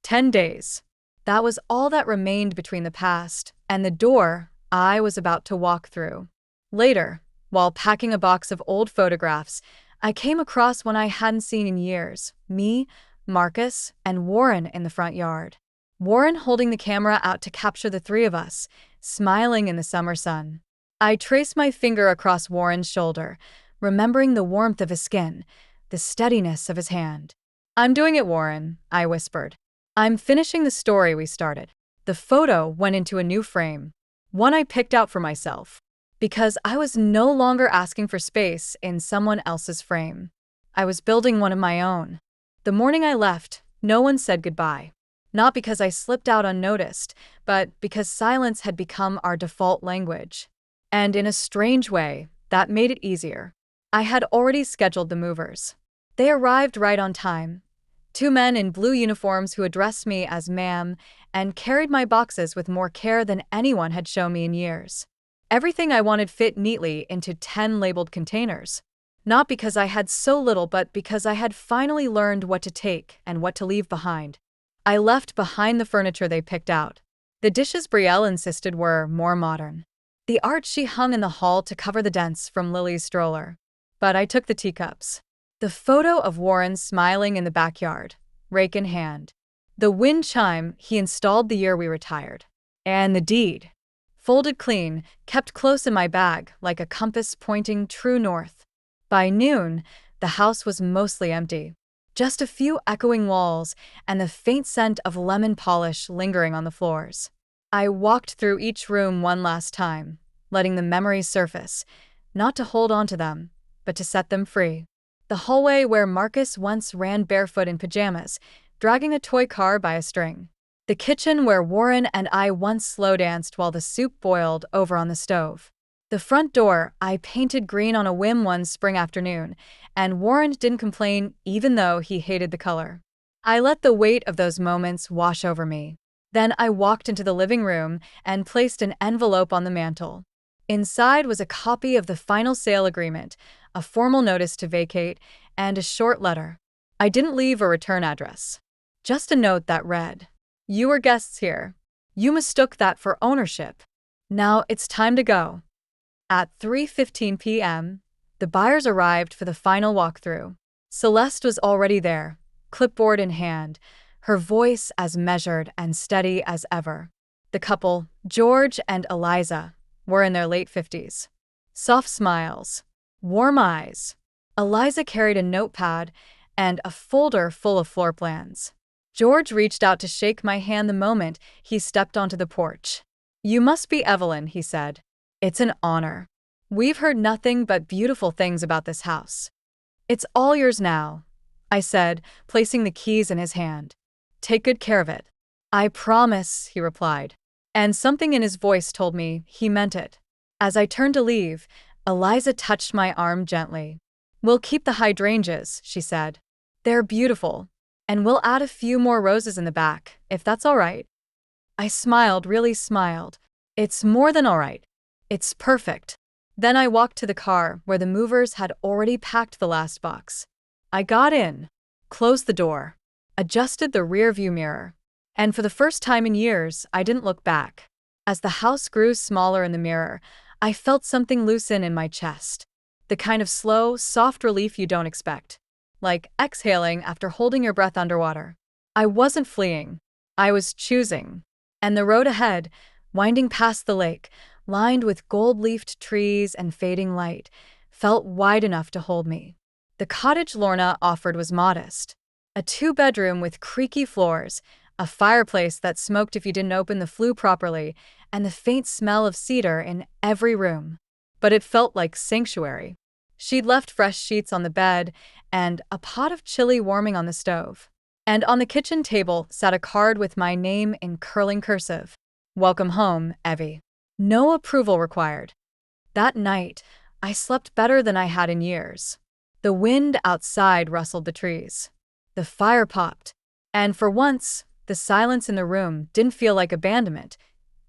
10 days. That was all that remained between the past and the door I was about to walk through. Later, while packing a box of old photographs, I came across one I hadn't seen in years. Me, Marcus, and Warren in the front yard. Warren holding the camera out to capture the three of us, smiling in the summer sun. I traced my finger across Warren's shoulder, remembering the warmth of his skin, the steadiness of his hand. "I'm doing it, Warren," I whispered. "I'm finishing the story we started." The photo went into a new frame, one I picked out for myself, because I was no longer asking for space in someone else's frame. I was building one of my own. The morning I left, no one said goodbye. Not because I slipped out unnoticed, but because silence had become our default language. And in a strange way, that made it easier. I had already scheduled the movers. They arrived right on time. Two men in blue uniforms who addressed me as ma'am and carried my boxes with more care than anyone had shown me in years. Everything I wanted fit neatly into 10 labeled containers. Not because I had so little, but because I had finally learned what to take and what to leave behind. I left behind the furniture they picked out. The dishes Brielle insisted were more modern. The art she hung in the hall to cover the dents from Lily's stroller. But I took the teacups. The photo of Warren smiling in the backyard, rake in hand. The wind chime he installed the year we retired. And the deed. Folded clean, kept close in my bag like a compass pointing true north. By noon, the house was mostly empty. Just a few echoing walls and the faint scent of lemon polish lingering on the floors. I walked through each room one last time, letting the memories surface, not to hold on to them, but to set them free. The hallway where Marcus once ran barefoot in pajamas, dragging a toy car by a string. The kitchen where Warren and I once slow danced while the soup boiled over on the stove. The front door I painted green on a whim one spring afternoon, and Warren didn't complain even though he hated the color. I let the weight of those moments wash over me. Then I walked into the living room and placed an envelope on the mantel. Inside was a copy of the final sale agreement, a formal notice to vacate, and a short letter. I didn't leave a return address. Just a note that read, "You were guests here. You mistook that for ownership. Now it's time to go." At 3:15 p.m., the buyers arrived for the final walkthrough. Celeste was already there, clipboard in hand, her voice as measured and steady as ever. The couple, George and Eliza, were in their late 50s. Soft smiles, warm eyes. Eliza carried a notepad and a folder full of floor plans. George reached out to shake my hand the moment he stepped onto the porch. "You must be Evelyn," he said. "It's an honor. We've heard nothing but beautiful things about this house." "It's all yours now," I said, placing the keys in his hand. "Take good care of it." "I promise," he replied. And something in his voice told me he meant it. As I turned to leave, Eliza touched my arm gently. "We'll keep the hydrangeas," she said. "They're beautiful. And we'll add a few more roses in the back, if that's all right." I smiled, really smiled. "It's more than all right. It's perfect." Then I walked to the car where the movers had already packed the last box. I got in, closed the door, adjusted the rear-view mirror, and for the first time in years, I didn't look back. As the house grew smaller in the mirror, I felt something loosen in my chest. The kind of slow, soft relief you don't expect. Like exhaling after holding your breath underwater. I wasn't fleeing. I was choosing. And the road ahead, winding past the lake, lined with gold-leafed trees and fading light, felt wide enough to hold me. The cottage Lorna offered was modest. A 2-bedroom with creaky floors, a fireplace that smoked if you didn't open the flue properly, and the faint smell of cedar in every room. But it felt like sanctuary. She'd left fresh sheets on the bed and a pot of chili warming on the stove. And on the kitchen table sat a card with my name in curling cursive. "Welcome home, Evie. No approval required." That night, I slept better than I had in years. The wind outside rustled the trees. The fire popped. And for once, the silence in the room didn't feel like abandonment.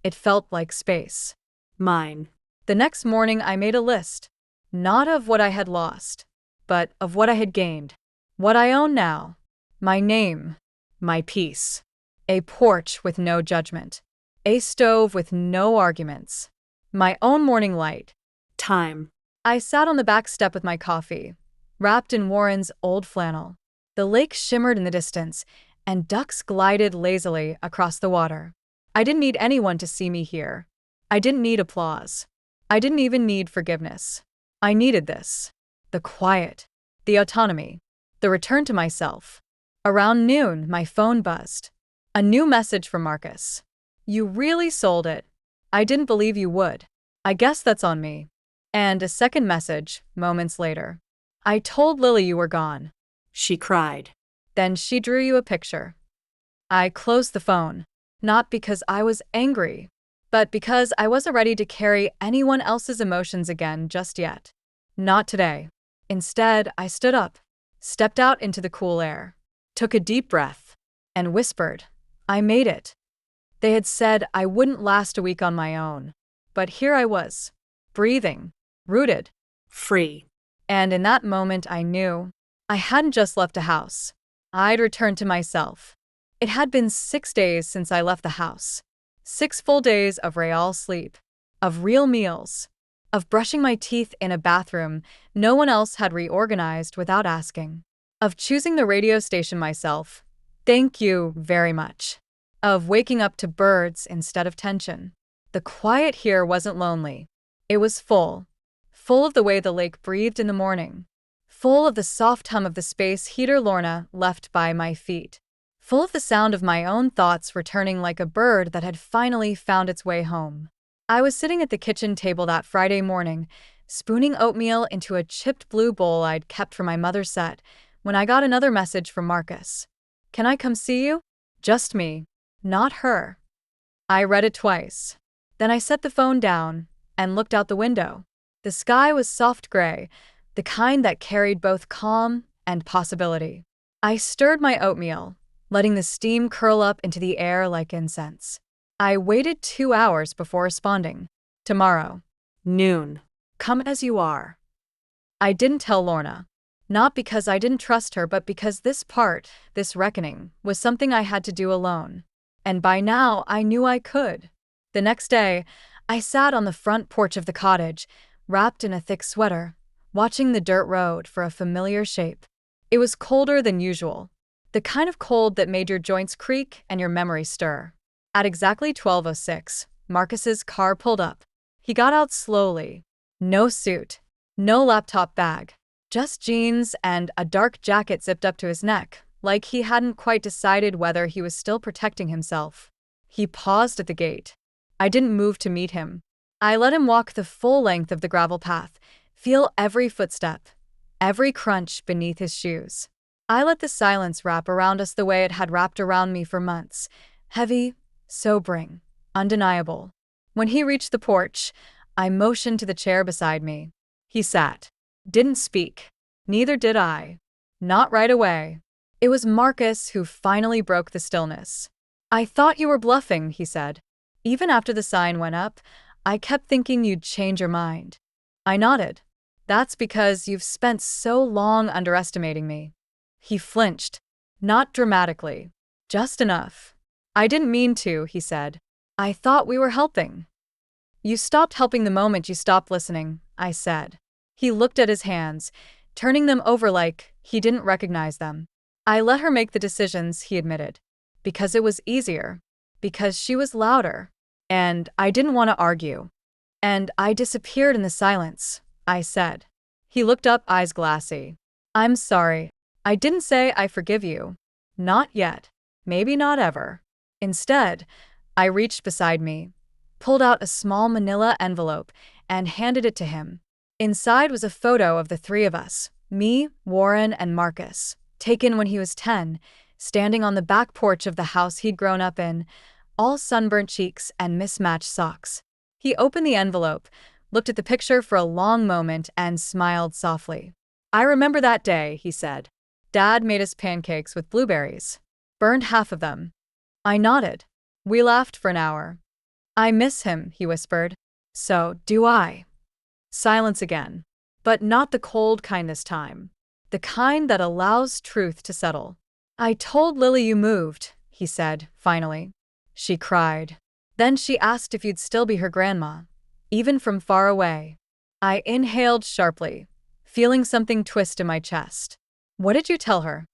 It felt like space. Mine. The next morning, I made a list. Not of what I had lost, but of what I had gained. What I own now. My name. My peace. A porch with no judgment. A stove with no arguments. My own morning light. Time. I sat on the back step with my coffee, wrapped in Warren's old flannel. The lake shimmered in the distance, and ducks glided lazily across the water. I didn't need anyone to see me here. I didn't need applause. I didn't even need forgiveness. I needed this. The quiet. The autonomy. The return to myself. Around noon, my phone buzzed. A new message from Marcus. You really sold it. I didn't believe you would. I guess that's on me. And a second message, moments later. I told Lily you were gone. She cried. Then she drew you a picture. I closed the phone, not because I was angry, but because I wasn't ready to carry anyone else's emotions again just yet. Not today. Instead, I stood up, stepped out into the cool air, took a deep breath, and whispered, I made it. They had said I wouldn't last a week on my own, but here I was, breathing, rooted, Free. and in that moment I knew I hadn't just left a house. I'd returned to myself. It had been 6 days since I left the house. 6 full days of real sleep, of real meals, of brushing my teeth in a bathroom no one else had reorganized without asking, of choosing the radio station myself. Thank you very much. Of waking up to birds instead of tension. The quiet here wasn't lonely. It was full. Full of the way the lake breathed in the morning. Full of the soft hum of the space heater Lorna left by my feet. Full of the sound of my own thoughts returning like a bird that had finally found its way home. I was sitting at the kitchen table that Friday morning, spooning oatmeal into a chipped blue bowl I'd kept for my mother's set, when I got another message from Marcus. Can I come see you? Just me. Not her. I read it twice. Then I set the phone down and looked out the window. The sky was soft gray, the kind that carried both calm and possibility. I stirred my oatmeal, letting the steam curl up into the air like incense. I waited 2 hours before responding. Tomorrow. Noon. Come as you are. I didn't tell Lorna. Not because I didn't trust her, but because this reckoning, was something I had to do alone. And by now, I knew I could. The next day, I sat on the front porch of the cottage, wrapped in a thick sweater, watching the dirt road for a familiar shape. It was colder than usual. The kind of cold that made your joints creak and your memory stir. At exactly 12:06, Marcus's car pulled up. He got out slowly. No suit. No laptop bag. Just jeans and a dark jacket zipped up to his neck, like he hadn't quite decided whether he was still protecting himself. He paused at the gate. I didn't move to meet him. I let him walk the full length of the gravel path, feel every footstep, every crunch beneath his shoes. I let the silence wrap around us the way it had wrapped around me for months, heavy, sobering, undeniable. When he reached the porch, I motioned to the chair beside me. He sat. Didn't speak. Neither did I. Not right away. It was Marcus who finally broke the stillness. I thought you were bluffing, he said. Even after the sign went up, I kept thinking you'd change your mind. I nodded. That's because you've spent so long underestimating me. He flinched. Not dramatically. Just enough. I didn't mean to, he said. I thought we were helping. You stopped helping the moment you stopped listening, I said. He looked at his hands, turning them over like he didn't recognize them. I let her make the decisions, he admitted. Because it was easier. Because she was louder. And I didn't want to argue. And I disappeared in the silence, I said. He looked up, eyes glassy. I'm sorry. I didn't say I forgive you. Not yet. Maybe not ever. Instead, I reached beside me, pulled out a small manila envelope, and handed it to him. Inside was a photo of the three of us, me, Warren, and Marcus, taken when he was 10, standing on the back porch of the house he'd grown up in, all sunburnt cheeks and mismatched socks. He opened the envelope, looked at the picture for a long moment, and smiled softly. I remember that day, he said. Dad made us pancakes with blueberries. Burned half of them. I nodded. We laughed for an hour. I miss him, he whispered. So do I. Silence again. But not the cold kind this time. The kind that allows truth to settle. I told Lily you moved, he said, finally. She cried. Then she asked if you'd still be her grandma, even from far away. I inhaled sharply, feeling something twist in my chest. What did you tell her?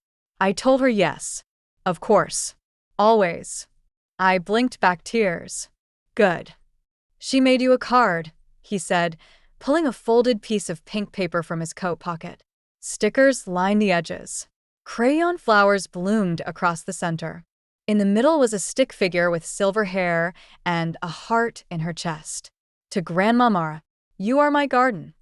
I told her yes. Of course. Always. I blinked back tears. Good. She made you a card, he said, pulling a folded piece of pink paper from his coat pocket. Stickers lined the edges. Crayon flowers bloomed across the center. In the middle was a stick figure with silver hair and a heart in her chest. To Grandma Mara, you are my garden.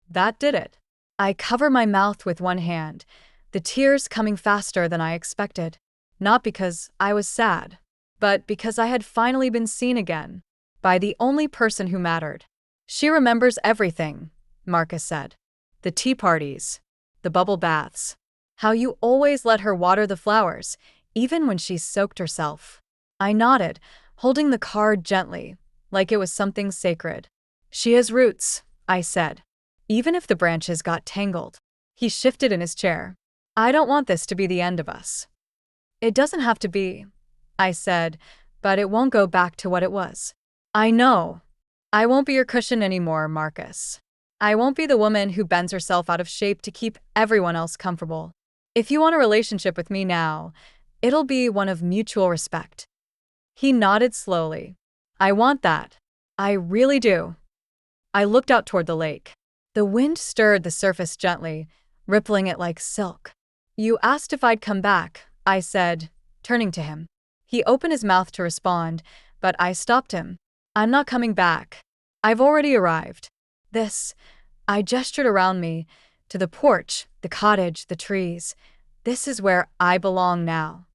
That did it. I covered my mouth with one hand, the tears coming faster than I expected. Not because I was sad, but because I had finally been seen again, by the only person who mattered. She remembers everything, Marcus said. The tea parties, the bubble baths, how you always let her water the flowers, even when she soaked herself. I nodded, holding the card gently, like it was something sacred. She has roots, I said, even if the branches got tangled. He shifted in his chair. I don't want this to be the end of us. It doesn't have to be, I said, but it won't go back to what it was. I know. I won't be your cushion anymore, Marcus. I won't be the woman who bends herself out of shape to keep everyone else comfortable. If you want a relationship with me now, it'll be one of mutual respect. He nodded slowly. I want that. I really do. I looked out toward the lake. The wind stirred the surface gently, rippling it like silk. You asked if I'd come back, I said, turning to him. He opened his mouth to respond, but I stopped him. I'm not coming back. I've already arrived. I gestured around me, to the porch, the cottage, the trees. This is where I belong now.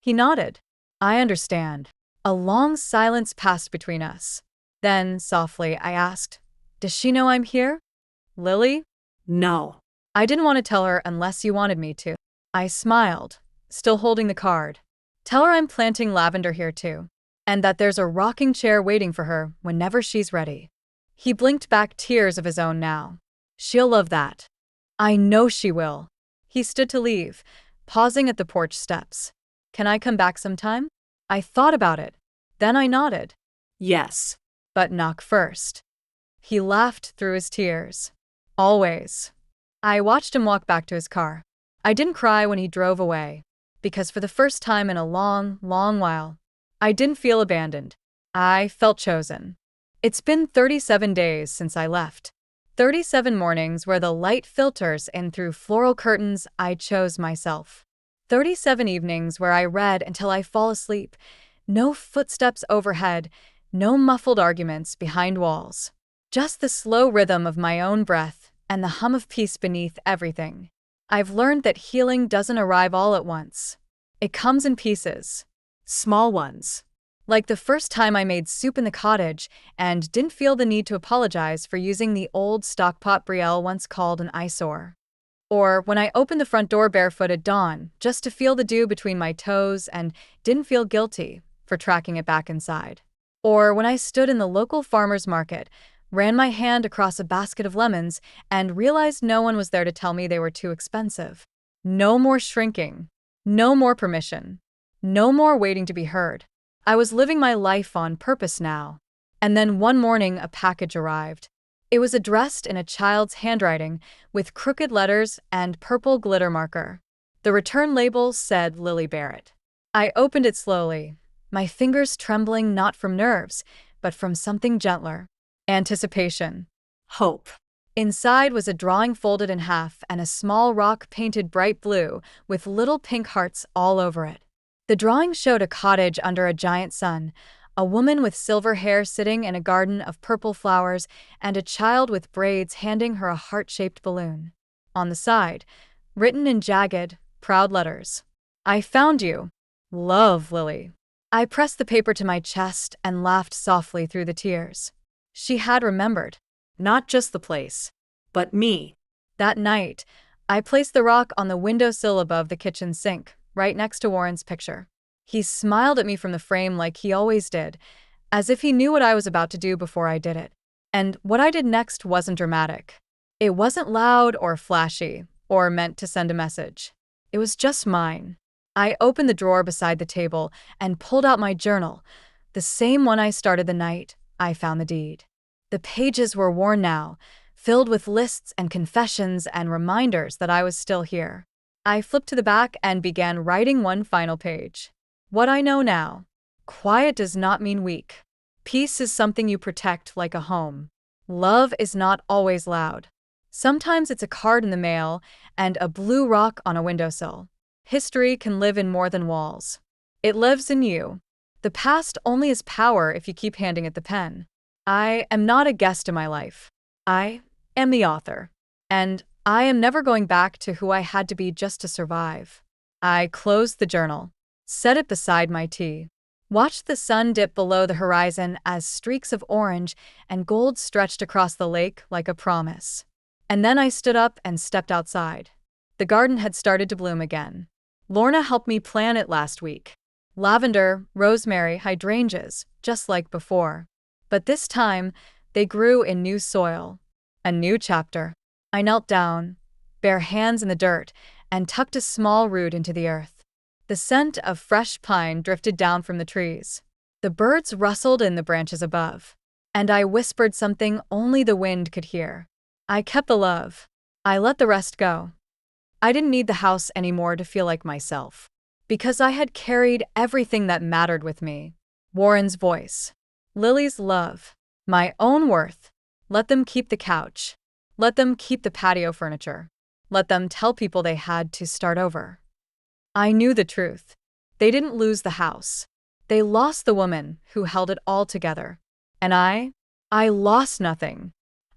He nodded. I understand. A long silence passed between us. Then, softly, I asked, does she know I'm here? Lily? No. I didn't want to tell her unless you wanted me to. I smiled, still holding the card. Tell her I'm planting lavender here too, and that there's a rocking chair waiting for her whenever she's ready. He blinked back tears of his own now. She'll love that. I know she will. He stood to leave, pausing at the porch steps. Can I come back sometime? I thought about it. Then I nodded. Yes. But knock first. He laughed through his tears. Always. I watched him walk back to his car. I didn't cry when he drove away, because for the first time in a long, long while, I didn't feel abandoned. I felt chosen. It's been 37 days since I left. 37 mornings where the light filters in through floral curtains I chose myself. 37 evenings where I read until I fall asleep. No footsteps overhead, no muffled arguments behind walls. Just the slow rhythm of my own breath and the hum of peace beneath everything. I've learned that healing doesn't arrive all at once. It comes in pieces. Small ones. Like the first time I made soup in the cottage and didn't feel the need to apologize for using the old stockpot Brielle once called an eyesore. Or when I opened the front door barefoot at dawn just to feel the dew between my toes and didn't feel guilty for tracking it back inside. Or when I stood in the local farmer's market, ran my hand across a basket of lemons, and realized no one was there to tell me they were too expensive. No more shrinking. No more permission. No more waiting to be heard. I was living my life on purpose now. And then one morning a package arrived. It was addressed in a child's handwriting with crooked letters and purple glitter marker. The return label said Lily Barrett. I opened it slowly, my fingers trembling not from nerves, but from something gentler. Anticipation. Hope. Inside was a drawing folded in half and a small rock painted bright blue with little pink hearts all over it. The drawing showed a cottage under a giant sun, a woman with silver hair sitting in a garden of purple flowers, and a child with braids handing her a heart-shaped balloon. On the side, written in jagged, proud letters, I found you. Love, Lily. I pressed the paper to my chest and laughed softly through the tears. She had remembered. Not just the place, but me. That night, I placed the rock on the windowsill above the kitchen sink, right next to Warren's picture. He smiled at me from the frame like he always did, as if he knew what I was about to do before I did it. And what I did next wasn't dramatic. It wasn't loud or flashy, or meant to send a message. It was just mine. I opened the drawer beside the table and pulled out my journal, the same one I started the night I found the deed. The pages were worn now, filled with lists and confessions and reminders that I was still here. I flipped to the back and began writing one final page. What I know now. Quiet does not mean weak. Peace is something you protect like a home. Love is not always loud. Sometimes it's a card in the mail and a blue rock on a windowsill. History can live in more than walls. It lives in you. The past only has power if you keep handing it the pen. I am not a guest in my life. I am the author. And I am never going back to who I had to be just to survive. I closed the journal, set it beside my tea, watched the sun dip below the horizon as streaks of orange and gold stretched across the lake like a promise. And then I stood up and stepped outside. The garden had started to bloom again. Lorna helped me plant it last week. Lavender, rosemary, hydrangeas, just like before. But this time, they grew in new soil. A new chapter. I knelt down, bare hands in the dirt, and tucked a small root into the earth. The scent of fresh pine drifted down from the trees. The birds rustled in the branches above. And I whispered something only the wind could hear. I kept the love. I let the rest go. I didn't need the house anymore to feel like myself. Because I had carried everything that mattered with me. Warren's voice. Lily's love. My own worth. Let them keep the couch. Let them keep the patio furniture. Let them tell people they had to start over. I knew the truth. They didn't lose the house. They lost the woman who held it all together. And I lost nothing.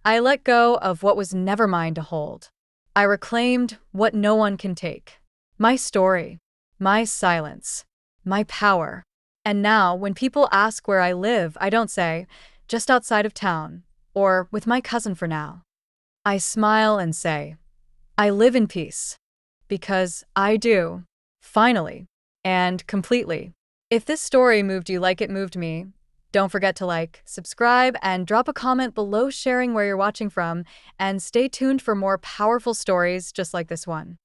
I let go of what was never mine to hold. I reclaimed what no one can take. My story, my silence, my power. And now, when people ask where I live, I don't say, just outside of town, or with my cousin for now. I smile and say, I live in peace. Because I do. Finally. And completely. If this story moved you like it moved me, don't forget to like, subscribe, and drop a comment below sharing where you're watching from, and stay tuned for more powerful stories just like this one.